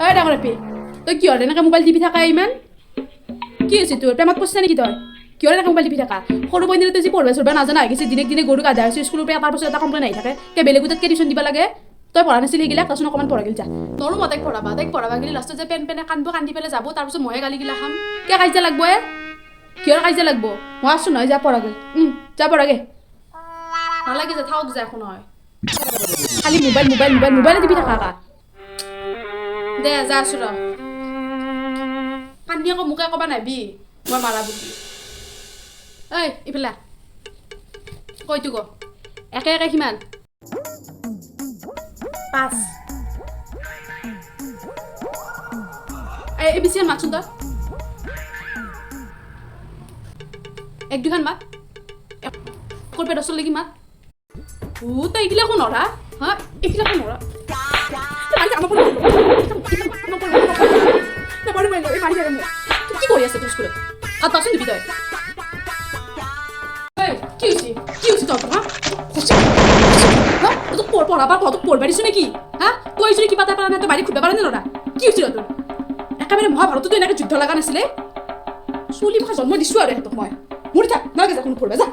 ঐ ডাঙৰ আপি তই কিহৰ এনেকৈ মোবাইল টিপি থাকা ইমান কি হৈছে তোৰ প্ৰেমত পইচা নেকি তই কিহৰ এনেকৈ মোবাইল টিপি থাকা সৰু বইনীৰে তই যি পঢ়বা চঢ়বা নাজানা হৈ গৈছে দিনে দিনে গৰুক আধা হৈছে স্কুলৰ পৰা এটাৰ পাছত এটা কমপ্লেইন আহি থাকে কে বেলেগ তাতকৈ টিউশ্যন দিব লাগে তই পঢ়া নাছিলি সেইগিলাক তাৰচোন অকণমান পঢ়া গিল যা নৰো মই তাইক পঢ়াবা গিলি লাষ্টত যে পেনে কান্দি পেলাই যাব তাৰপিছত ময়ে গালি গিলা খাম কিয় কাজিয়া লাগব কিহৰ কাজিয়া লাগব মই আছোঁ নহয় যা পঢ়া গেল যা পঢ়াগে নালাগে যে থাকক যা একো নহয় খালি মোবাইলে টিপি থাকা কা দে যা আছোঁ ৰ কান্দি আকৌ মোকে ক'বা নাহিবি মই মাৰা বুলি ঐ ইফালে কৈতো ক একে কিমান 5 এই বেছি মাতচোন তই 1-2 মাত ক'ৰ পৰা 10 লাগি মাত তই এইগিলা কোন নৰা হা এইগিলা কোন নৰা কি কৰি আছে তোৰ স্কুলত কাটাচোন দিবি তই কি হৈছে তই হা তোক পঢ়াবা তোক পঢ়বা দিছো নেকি হা তই যদি কিবা এটা পাৰা নাই তই বাৰী ঘূৰিব পাৰা নে নৰা কি হৈছিল তোৰ একেবাৰে মহাভাৰততো এনেকৈ যুদ্ধ লগা নাছিলে চলি মুখা জন্ম দিছোঁ আৰু সিহঁতক মই মোৰ থাক নালাগে যা কোনো পঢ়বা যা